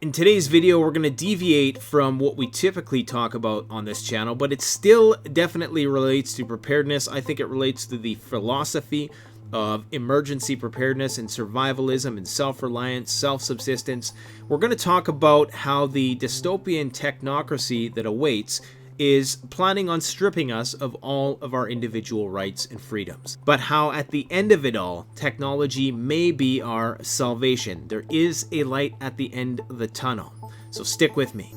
In today's video, we're going to deviate from what we typically talk about on this channel, but it still definitely relates to preparedness. I think it relates to the philosophy of emergency preparedness and survivalism and self-reliance, self-subsistence. We're going to talk about how the dystopian technocracy that awaits is planning on stripping us of all of our individual rights and freedoms. But how at the end of it all, technology may be our salvation. There is a light at the end of the tunnel. So stick with me.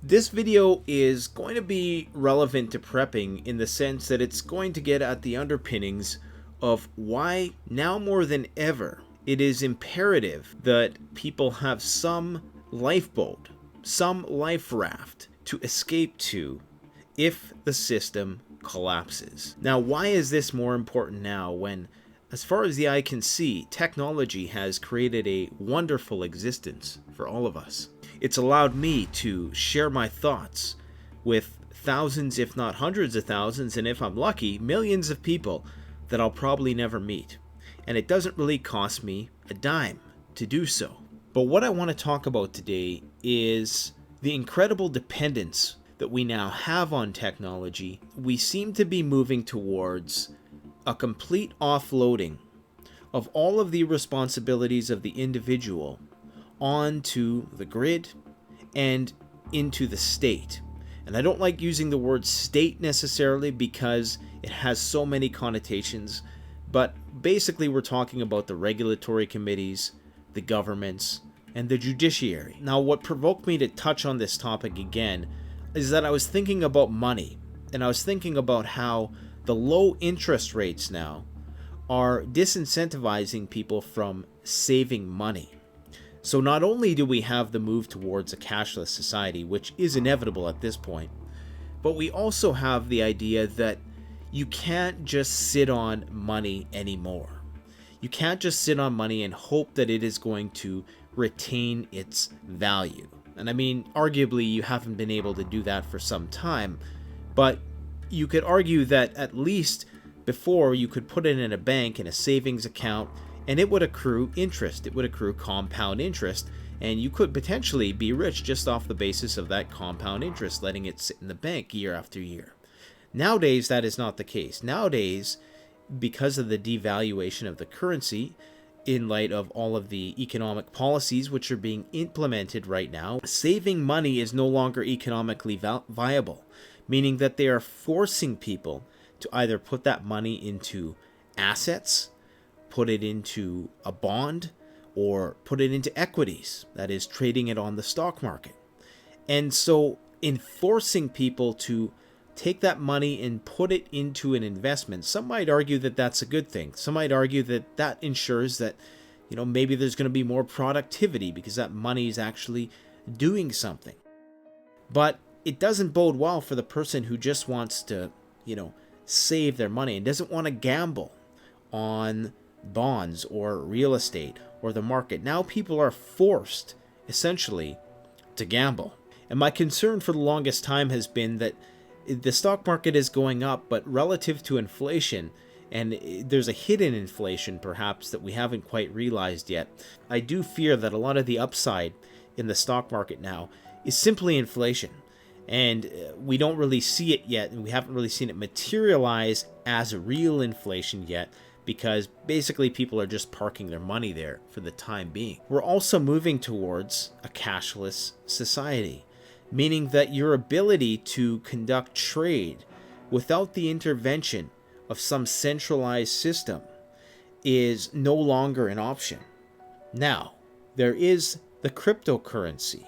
This video is going to be relevant to prepping in the sense that it's going to get at the underpinnings of why now more than ever it is imperative that people have some lifeboat, some life raft to escape to if the system collapses. Now, why is this more important now when, as far as the eye can see, technology has created a wonderful existence for all of us? It's allowed me to share my thoughts with thousands, if not hundreds of thousands, and if I'm lucky, millions of people that I'll probably never meet. And it doesn't really cost me a dime to do so. But what I want to talk about today is the incredible dependence that we now have on technology. We seem to be moving towards a complete offloading of all of the responsibilities of the individual onto the grid and into the state. And I don't like using the word state necessarily because it has so many connotations, but basically we're talking about the regulatory committees, the governments, and the judiciary. Now, what provoked me to touch on this topic again is that I was thinking about money, and I was thinking about how the low interest rates now are disincentivizing people from saving money. So not only do we have the move towards a cashless society, which is inevitable at this point, but we also have the idea that you can't just sit on money anymore. You can't just sit on money and hope that it is going to retain its value. And I mean, arguably, you haven't been able to do that for some time, but you could argue that at least before you could put it in a bank, in a savings account, and it would accrue interest. It would accrue compound interest, and you could potentially be rich just off the basis of that compound interest, letting it sit in the bank year after year. Nowadays, that is not the case. Nowadays, because of the devaluation of the currency, in light of all of the economic policies which are being implemented right now, saving money is no longer economically viable, meaning that they are forcing people to either put that money into assets, put it into a bond, or put it into equities, that is, trading it on the stock market. And so in forcing people to take that money and put it into an investment, some might argue that that's a good thing. Some might argue that that ensures that, maybe there's going to be more productivity because that money is actually doing something. But it doesn't bode well for the person who just wants to, save their money and doesn't want to gamble on bonds or real estate or the market. Now people are forced, essentially, to gamble. And my concern for the longest time has been that the stock market is going up, but relative to inflation, and there's a hidden inflation perhaps that we haven't quite realized yet, I do fear that a lot of the upside in the stock market now is simply inflation. And we don't really see it yet, and we haven't really seen it materialize as real inflation yet, because basically people are just parking their money there for the time being. We're also moving towards a cashless society, meaning that your ability to conduct trade without the intervention of some centralized system is no longer an option. Now, there is the cryptocurrency,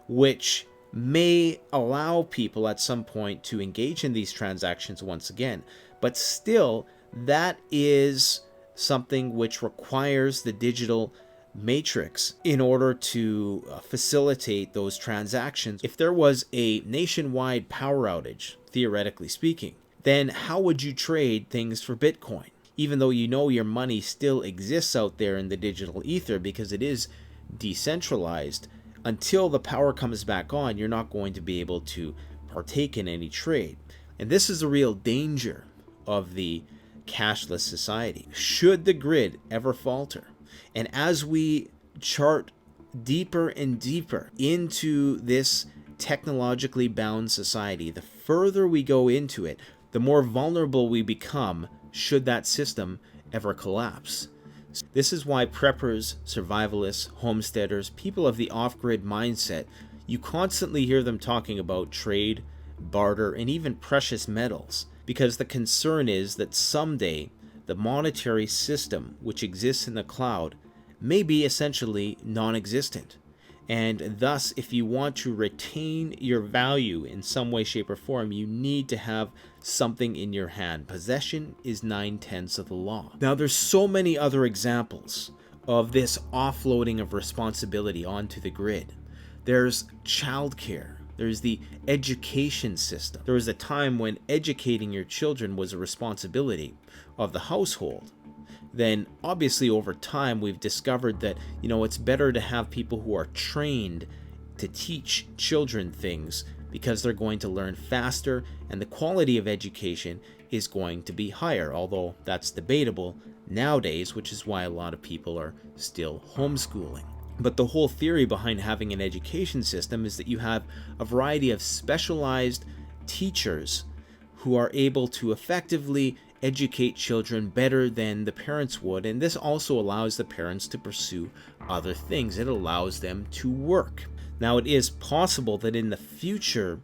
which may allow people at some point to engage in these transactions once again, but still, that is something which requires the digital matrix in order to facilitate those transactions. If there was a nationwide power outage, theoretically speaking, then how would you trade things for Bitcoin? Even though your money still exists out there in the digital ether because it is decentralized, until the power comes back on, you're not going to be able to partake in any trade. And this is the real danger of the cashless society. Should the grid ever falter, and as we chart deeper and deeper into this technologically bound society, the further we go into it, the more vulnerable we become should that system ever collapse. This is why preppers, survivalists, homesteaders, people of the off-grid mindset, you constantly hear them talking about trade, barter, and even precious metals, because the concern is that someday the monetary system which exists in the cloud may be essentially non-existent. And thus, if you want to retain your value in some way, shape, or form, you need to have something in your hand. Possession is 9/10 of the law. Now, there's so many other examples of this offloading of responsibility onto the grid. There's childcare. There's the education system. There was a time when educating your children was a responsibility of the household. Then obviously over time we've discovered that, it's better to have people who are trained to teach children things, because they're going to learn faster and the quality of education is going to be higher, although that's debatable nowadays, which is why a lot of people are still homeschooling. But the whole theory behind having an education system is that you have a variety of specialized teachers who are able to effectively educate children better than the parents would, and this also allows the parents to pursue other things. It allows them to work. Now, it is possible that in the future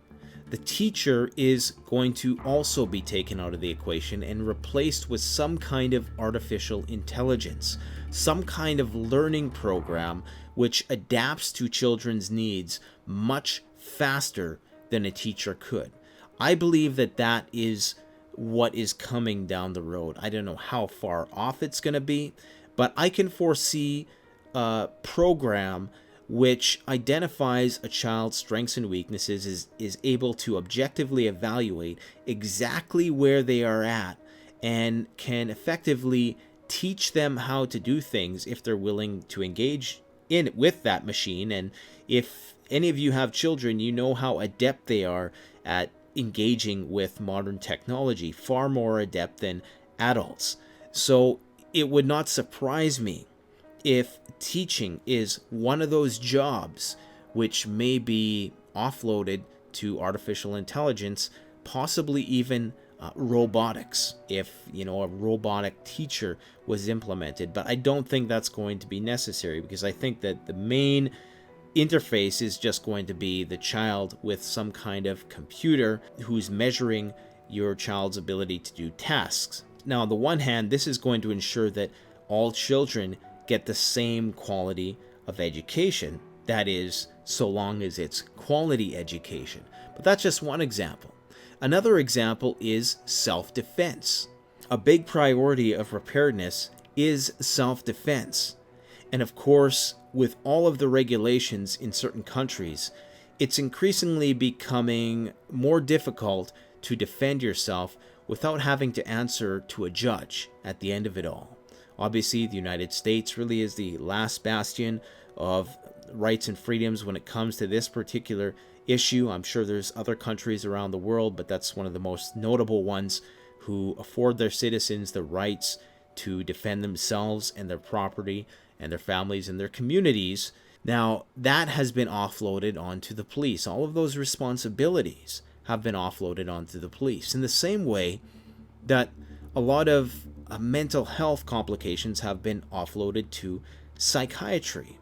the teacher is going to also be taken out of the equation and replaced with some kind of artificial intelligence, some kind of learning program which adapts to children's needs much faster than a teacher could. I believe that that is what is coming down the road. I don't know how far off it's going to be, but I can foresee a program which identifies a child's strengths and weaknesses, is able to objectively evaluate exactly where they are at, and can effectively teach them how to do things if they're willing to engage in with that machine. And if any of you have children, you know how adept they are at engaging with modern technology, far more adept than adults. So it would not surprise me if teaching is one of those jobs which may be offloaded to artificial intelligence, possibly even robotics, if a robotic teacher was implemented. But I don't think that's going to be necessary, because I think that the main interface is just going to be the child with some kind of computer who's measuring your child's ability to do tasks. Now, on the one hand, this is going to ensure that all children get the same quality of education. That is, so long as it's quality education. But that's just one example. Another example is self-defense. A big priority of preparedness is self-defense. And of course, with all of the regulations in certain countries, it's increasingly becoming more difficult to defend yourself without having to answer to a judge at the end of it all. Obviously, the United States really is the last bastion of rights and freedoms when it comes to this particular issue. I'm sure there's other countries around the world, but that's one of the most notable ones, who afford their citizens the rights to defend themselves and their property and their families and their communities. Now, that has been offloaded onto the police. All of those responsibilities have been offloaded onto the police, in the same way that a lot of mental health complications have been offloaded to psychiatry.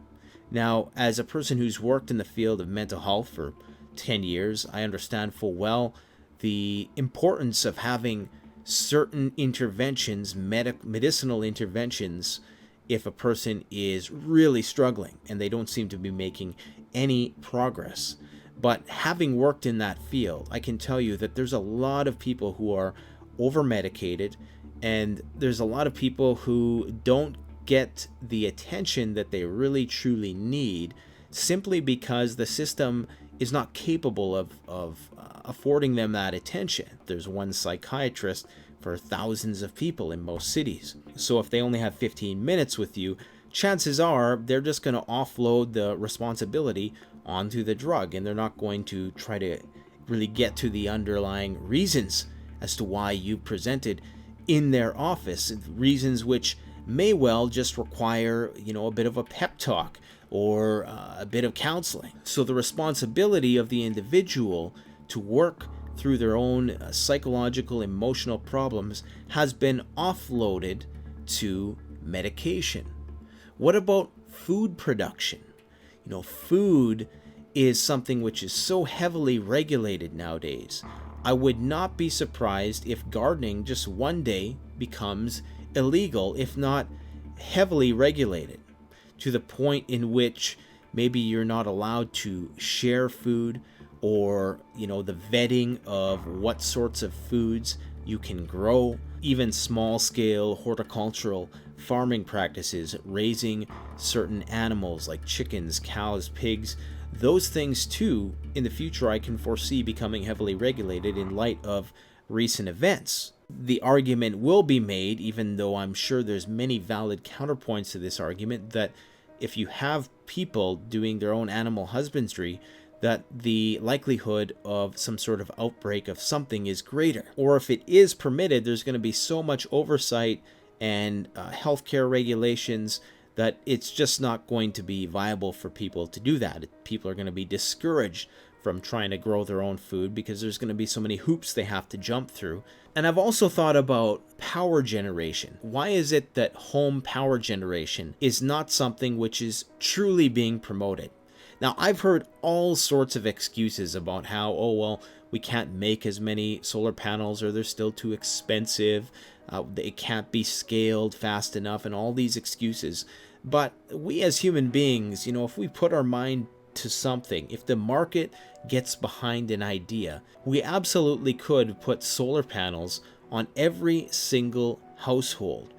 Now, as a person who's worked in the field of mental health for 10 years, I understand full well the importance of having certain interventions, medicinal interventions, if a person is really struggling and they don't seem to be making any progress. But having worked in that field, I can tell you that there's a lot of people who are over-medicated, and there's a lot of people who don't get the attention that they really truly need, simply because the system is not capable of affording them that attention. There's one psychiatrist for thousands of people in most cities. So if they only have 15 minutes with you, chances are they're just going to offload the responsibility onto the drug, and they're not going to try to really get to the underlying reasons as to why you presented in their office, reasons which may well just require, a bit of a pep talk or a bit of counseling. So the responsibility of the individual to work through their own psychological, emotional problems has been offloaded to medication. What about food production? Food is something which is so heavily regulated nowadays. I would not be surprised if gardening just one day becomes illegal, if not heavily regulated, to the point in which maybe you're not allowed to share food, or the vetting of what sorts of foods you can grow, even small-scale horticultural farming practices, raising certain animals like chickens, cows, pigs. Those things too, in the future, I can foresee becoming heavily regulated in light of recent events. The argument will be made, even though I'm sure there's many valid counterpoints to this argument, that if you have people doing their own animal husbandry, that the likelihood of some sort of outbreak of something is greater. Or if it is permitted, there's going to be so much oversight and healthcare regulations that it's just not going to be viable for people to do that. People are going to be discouraged from trying to grow their own food because there's going to be so many hoops they have to jump through. And I've also thought about power generation. Why is it that home power generation is not something which is truly being promoted? Now, I've heard all sorts of excuses about how, we can't make as many solar panels, or they're still too expensive, it can't be scaled fast enough, and all these excuses. But we as human beings, if we put our mind to something, if the market gets behind an idea, we absolutely could put solar panels on every single household.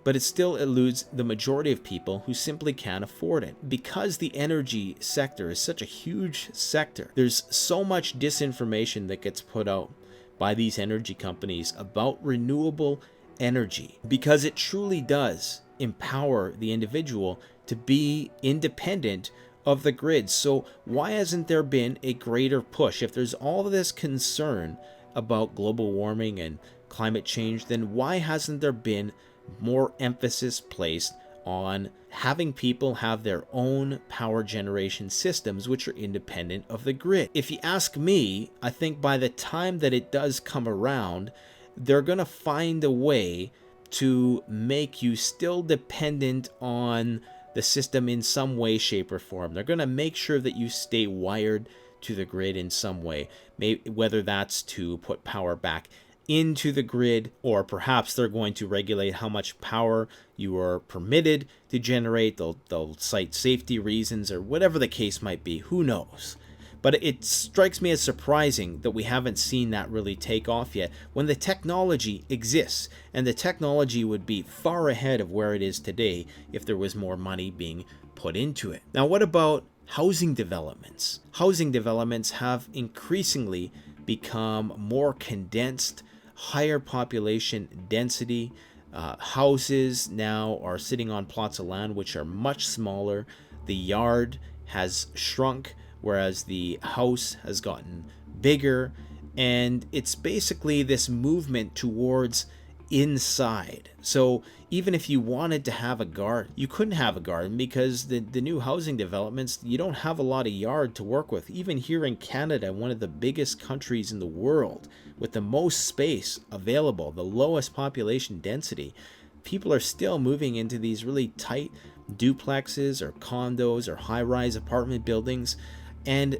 But it still eludes the majority of people who simply can't afford it. Because the energy sector is such a huge sector, there's so much disinformation that gets put out by these energy companies about renewable energy, because it truly does empower the individual to be independent of the grid. So why hasn't there been a greater push? If there's all of this concern about global warming and climate change, then why hasn't there been more emphasis placed on having people have their own power generation systems which are independent of the grid? If you ask me, I think by the time that it does come around, they're going to find a way to make you still dependent on the system in some way, shape, or form. They're going to make sure that you stay wired to the grid in some way, whether that's to put power back into the grid, or perhaps they're going to regulate how much power you are permitted to generate. They'll cite safety reasons, or whatever the case might be. Who knows? But it strikes me as surprising that we haven't seen that really take off yet, when the technology exists, and the technology would be far ahead of where it is today if there was more money being put into it. Now, what about housing developments? Housing developments have increasingly become more condensed, higher population density. Houses now are sitting on plots of land which are much smaller. The yard has shrunk, whereas the house has gotten bigger, and it's basically this movement towards inside. So even if you wanted to have a garden, you couldn't have a garden, because the new housing developments, you don't have a lot of yard to work with. Even here in Canada, one of the biggest countries in the world, with the most space available, the lowest population density, people are still moving into these really tight duplexes or condos or high-rise apartment buildings, and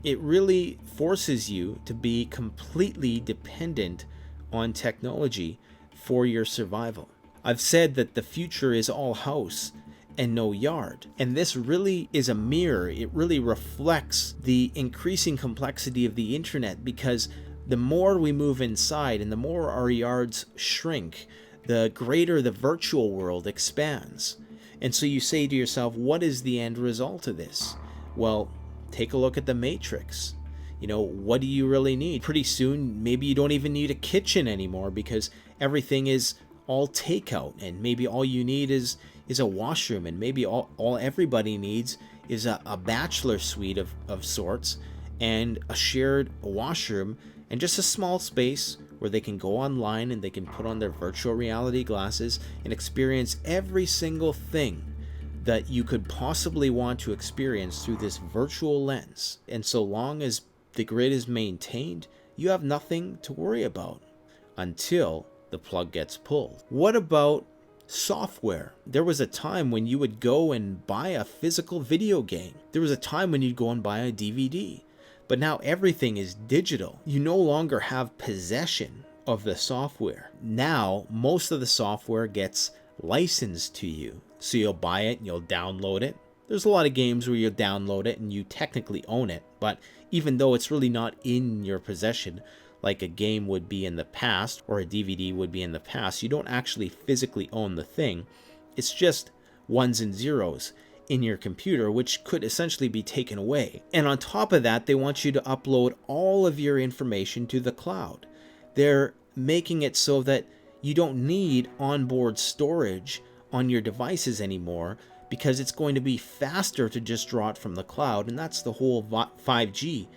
it really forces you to be completely dependent on technology for your survival. I've said that the future is all house and no yard, and this really is a mirror. It really reflects the increasing complexity of the internet, because the more we move inside and the more our yards shrink, the greater the virtual world expands. And so you say to yourself, what is the end result of this? Well, take a look at the Matrix. What do you really need? Pretty soon, maybe you don't even need a kitchen anymore, because everything is all takeout, and maybe all you need is a washroom, and maybe all everybody needs is a bachelor suite of sorts, and a shared washroom, and just a small space where they can go online and they can put on their virtual reality glasses and experience every single thing that you could possibly want to experience through this virtual lens. And so long as the grid is maintained, you have nothing to worry about until the plug gets pulled. What about software? There was a time when you would go and buy a physical video game. There was a time when you'd go and buy a DVD. But now everything is digital. You no longer have possession of the software. Now, most of the software gets licensed to you. So you'll buy it and you'll download it. There's a lot of games where you'll download it and you technically own it. But even though it's really not in your possession, like a game would be in the past or a DVD would be in the past, you don't actually physically own the thing. It's just ones and zeros in your computer, which could essentially be taken away. And on top of that, they want you to upload all of your information to the cloud. They're making it so that you don't need onboard storage on your devices anymore, because it's going to be faster to just draw it from the cloud. And that's the whole 5G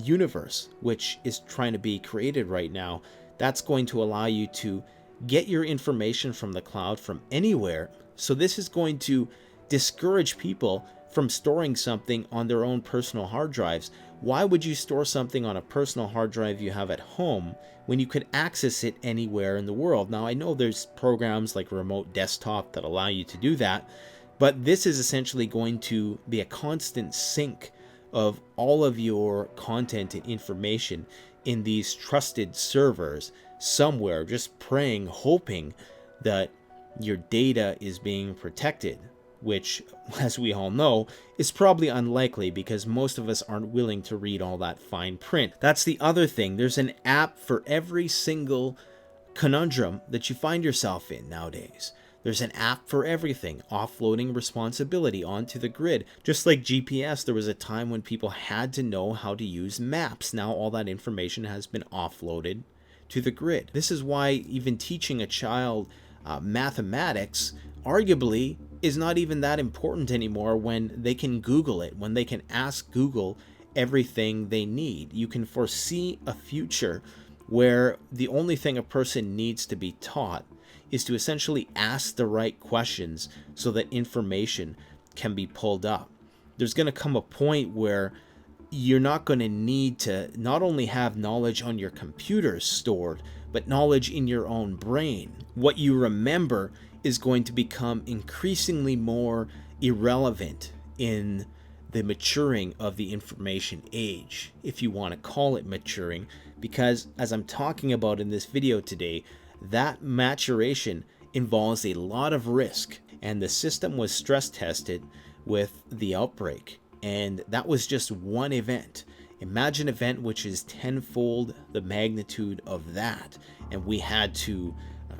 universe, which is trying to be created right now. That's going to allow you to get your information from the cloud from anywhere. So this is going to discourage people from storing something on their own personal hard drives. Why would you store something on a personal hard drive you have at home when you could access it anywhere in the world? Now, I know there's programs like Remote Desktop that allow you to do that, but this is essentially going to be a constant sync of all of your content and information in these trusted servers somewhere, just praying, hoping that your data is being protected, which, as we all know, is probably unlikely because most of us aren't willing to read all that fine print. That's the other thing. There's an app for every single conundrum that you find yourself in nowadays. There's an app for everything, offloading responsibility onto the grid. Just like GPS, there was a time when people had to know how to use maps. Now all that information has been offloaded to the grid. This is why even teaching a child mathematics arguably is not even that important anymore when they can Google it, when they can ask Google everything they need. You can foresee a future where the only thing a person needs to be taught is to essentially ask the right questions so that information can be pulled up. There's going to come a point where you're not going to need to not only have knowledge on your computer stored, but knowledge in your own brain. What you remember is going to become increasingly more irrelevant in the maturing of the information age, if you want to call it maturing, because as I'm talking about in this video today, that maturation involves a lot of risk, and the system was stress tested with the outbreak, and that was just one event. Imagine an event which is tenfold the magnitude of that, and we had to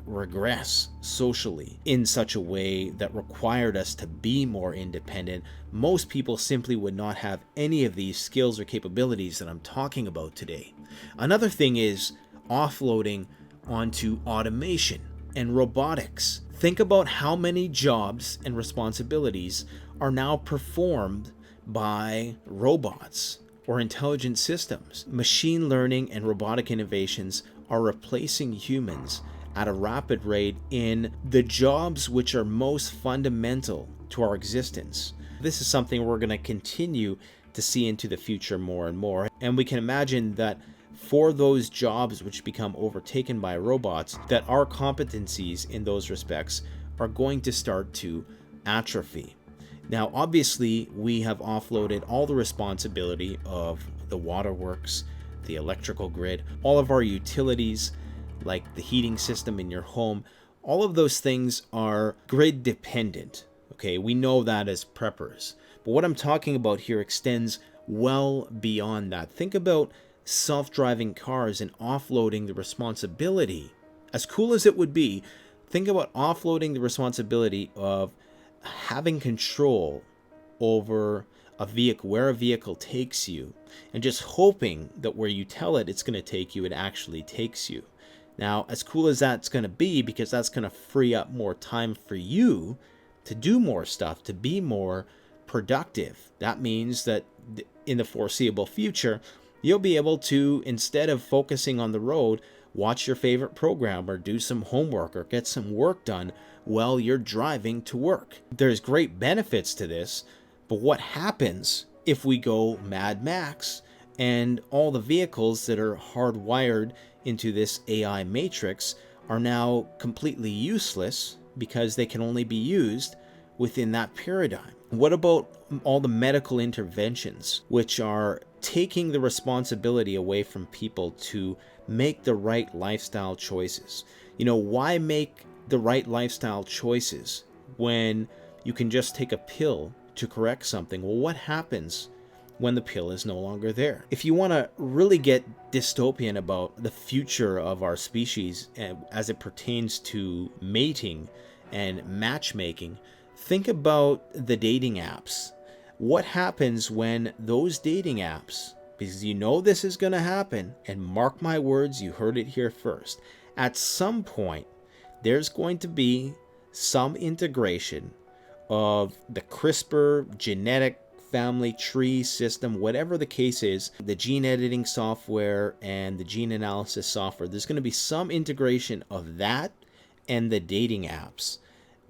regress socially in such a way that required us to be more independent. Most people simply would not have any of these skills or capabilities that I'm talking about today. Another thing is offloading onto automation and robotics. Think about how many jobs and responsibilities are now performed by robots or intelligent systems. Machine learning and robotic innovations are replacing humans at a rapid rate in the jobs which are most fundamental to our existence. This is something we're going to continue to see into the future more and more, and we can imagine that for those jobs which become overtaken by robots, that our competencies in those respects are going to start to atrophy. Now, obviously, we have offloaded all the responsibility of the waterworks, the electrical grid, all of our utilities, like the heating system in your home. All of those things are grid dependent. Okay, we know that as preppers. But what I'm talking about here extends well beyond that. Think about self-driving cars and offloading the responsibility. As cool as it would be, think about offloading the responsibility of having control over a vehicle, where a vehicle takes you, and just hoping that where you tell it it's going to take you, it actually takes you. Now, as cool as that's going to be, because that's going to free up more time for you to do more stuff, to be more productive. That means that in the foreseeable future, you'll be able to, instead of focusing on the road, watch your favorite program or do some homework or get some work done while you're driving to work. There's great benefits to this, but what happens if we go Mad Max and all the vehicles that are hardwired into this AI matrix are now completely useless because they can only be used within that paradigm? What about all the medical interventions, which are taking the responsibility away from people to make the right lifestyle choices? Why make the right lifestyle choices when you can just take a pill to correct something? Well, what happens when the pill is no longer there? If you want to really get dystopian about the future of our species as it pertains to mating and matchmaking, think about the dating apps. What happens when those dating apps, because this is going to happen, and mark my words, you heard it here first, at some point there's going to be some integration of the CRISPR genetic family tree system, whatever the case is, the gene editing software and the gene analysis software. There's going to be some integration of that and the dating apps,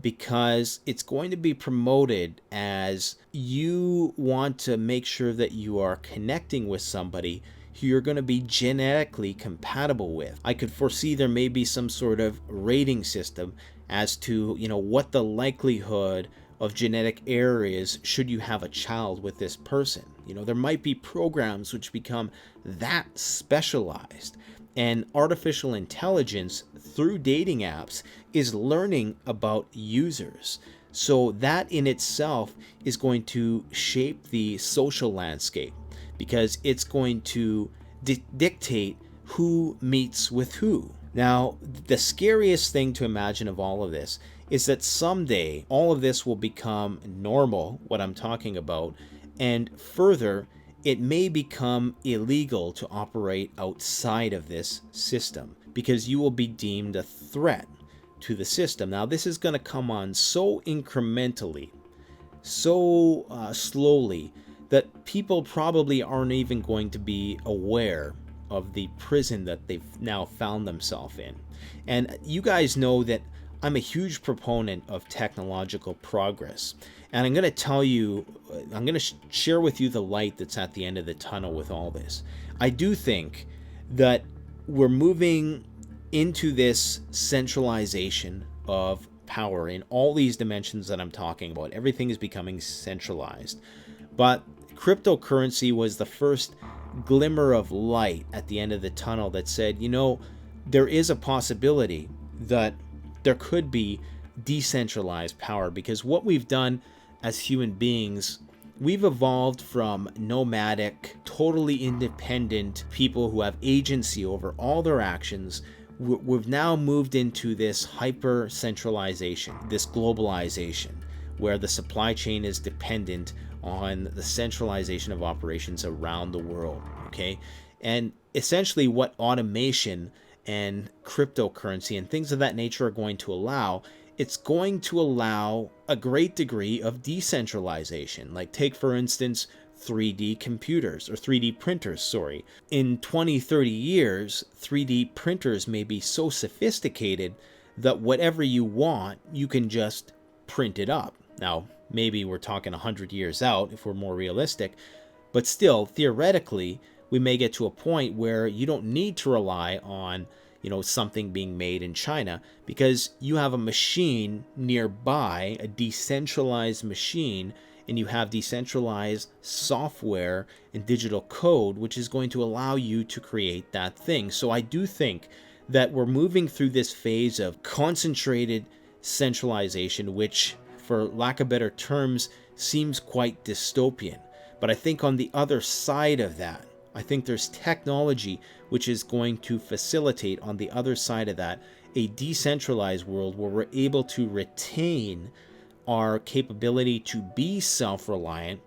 because it's going to be promoted as you want to make sure that you are connecting with somebody who you're going to be genetically compatible with. I could foresee there may be some sort of rating system as to, what the likelihood of genetic error is should you have a child with this person. There might be programs which become that specialized. And artificial intelligence through dating apps is learning about users. So that in itself is going to shape the social landscape, because it's going to dictate who meets with who. Now, the scariest thing to imagine of all of this is that someday all of this will become normal, what I'm talking about, and further, it may become illegal to operate outside of this system because you will be deemed a threat to the system. Now, this is going to come on so incrementally, so slowly, that people probably aren't even going to be aware of the prison that they've now found themselves in. And you guys know that I'm a huge proponent of technological progress. And I'm going to tell you, I'm going to share with you the light that's at the end of the tunnel with all this. I do think that we're moving into this centralization of power in all these dimensions that I'm talking about. Everything is becoming centralized. But cryptocurrency was the first glimmer of light at the end of the tunnel that said, there is a possibility that there could be decentralized power, because what we've done as human beings, we've evolved from nomadic, totally independent people who have agency over all their actions. We've now moved into this hyper centralization, this globalization, where the supply chain is dependent on the centralization of operations around the world. Okay, and essentially what automation and cryptocurrency and things of that nature are going to allow, it's going to allow a great degree of decentralization. Like, take for instance 3D computers, or 3D printers, sorry. In 20, 30 years, 3D printers may be so sophisticated that whatever you want, you can just print it up. Now, maybe we're talking 100 years out if we're more realistic, but still, theoretically, we may get to a point where you don't need to rely on, something being made in China, because you have a machine nearby, a decentralized machine, and you have decentralized software and digital code, which is going to allow you to create that thing. So I do think that we're moving through this phase of concentrated centralization, which, for lack of better terms, seems quite dystopian. But I think on the other side of that, I think there's technology which is going to facilitate, on the other side of that, a decentralized world where we're able to retain our capability to be self-reliant.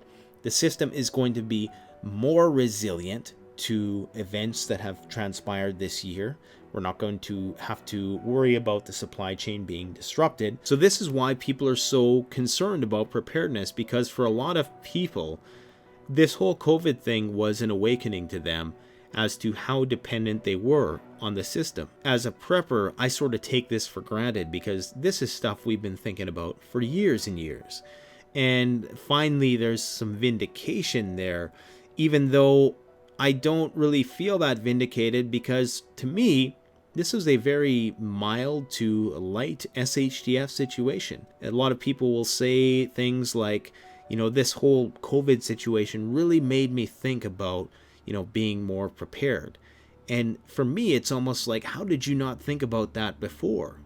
The system is going to be more resilient to events that have transpired this year. We're not going to have to worry about the supply chain being disrupted. So this is why people are so concerned about preparedness, because for a lot of people, This whole COVID thing was an awakening to them as to how dependent they were on the system. As a prepper, I sort of take this for granted because this is stuff we've been thinking about for years and years. And finally, there's some vindication there, even though I don't really feel that vindicated because to me, this is a very mild to light SHTF situation. A lot of people will say things like, this whole COVID situation really made me think about, being more prepared. And for me, it's almost like, how did you not think about that before?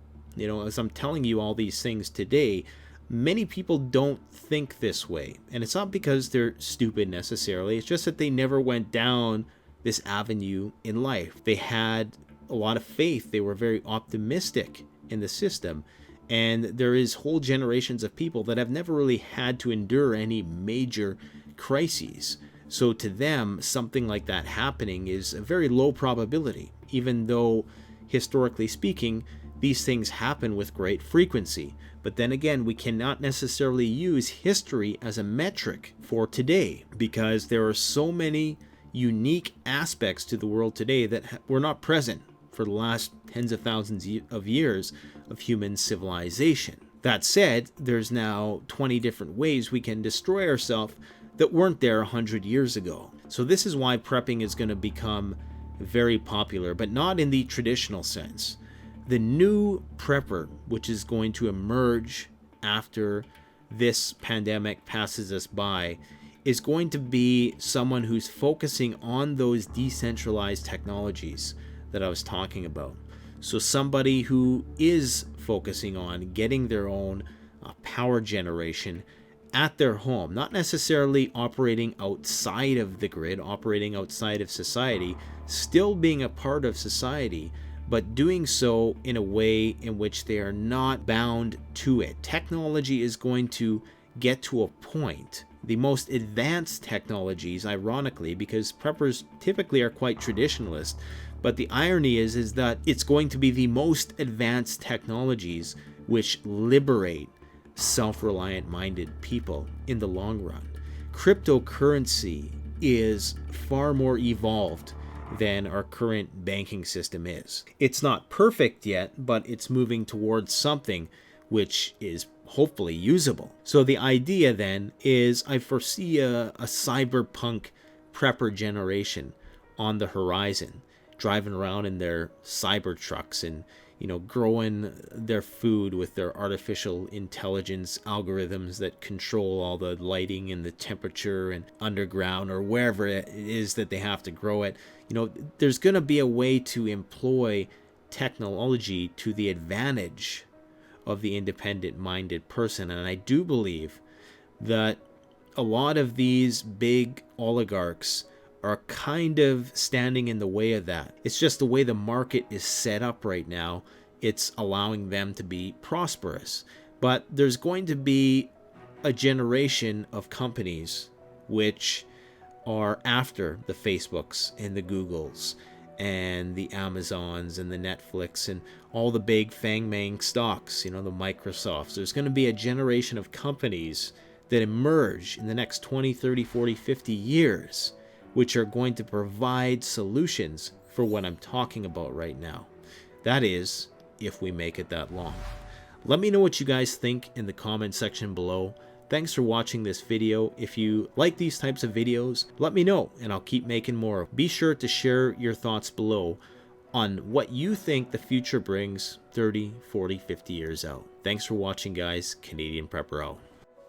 As I'm telling you all these things today, many people don't think this way. And it's not because they're stupid necessarily. It's just that they never went down this avenue in life. They had a lot of faith. They were very optimistic in the system. And there is whole generations of people that have never really had to endure any major crises. So to them, something like that happening is a very low probability, even though historically speaking, these things happen with great frequency. But then again, we cannot necessarily use history as a metric for today because there are so many unique aspects to the world today that were not present for the last tens of thousands of years of human civilization. That said, there's now 20 different ways we can destroy ourselves that weren't there 100 years ago. So this is why prepping is going to become very popular, but not in the traditional sense. The new prepper, which is going to emerge after this pandemic passes us by, is going to be someone who's focusing on those decentralized technologies that I was talking about. So somebody who is focusing on getting their own power generation at their home, not necessarily operating outside of the grid, operating outside of society, still being a part of society, but doing so in a way in which they are not bound to it. Technology is going to get to a point. The most advanced technologies, ironically, because preppers typically are quite traditionalist, but the irony is that it's going to be the most advanced technologies which liberate self-reliant minded people in the long run. Cryptocurrency is far more evolved than our current banking system is. It's not perfect yet, but it's moving towards something which is hopefully usable. So the idea then is I foresee a cyberpunk prepper generation on the horizon, driving around in their cyber trucks and growing their food with their artificial intelligence algorithms that control all the lighting and the temperature and underground or wherever it is that they have to grow it. There's going to be a way to employ technology to the advantage of the independent-minded person. And I do believe that a lot of these big oligarchs are kind of standing in the way of that. It's just the way the market is set up right now. It's allowing them to be prosperous. But there's going to be a generation of companies which are after the Facebooks and the Googles and the Amazons and the Netflix and all the big fang-mang stocks, the Microsofts. There's going to be a generation of companies that emerge in the next 20, 30, 40, 50 years which are going to provide solutions for what I'm talking about right now. That is, if we make it that long. Let me know what you guys think in the comment section below. Thanks for watching this video. If you like these types of videos, let me know and I'll keep making more. Be sure to share your thoughts below on what you think the future brings 30, 40, 50 years out. Thanks for watching, guys. Canadian Prepper out.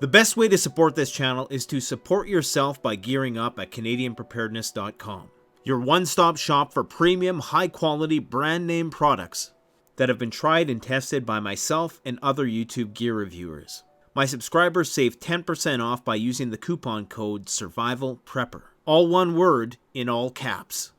The best way to support this channel is to support yourself by gearing up at CanadianPreparedness.com, your one-stop shop for premium, high-quality, brand-name products that have been tried and tested by myself and other YouTube gear reviewers. My subscribers save 10% off by using the coupon code SURVIVALPREPPER. All one word in all caps.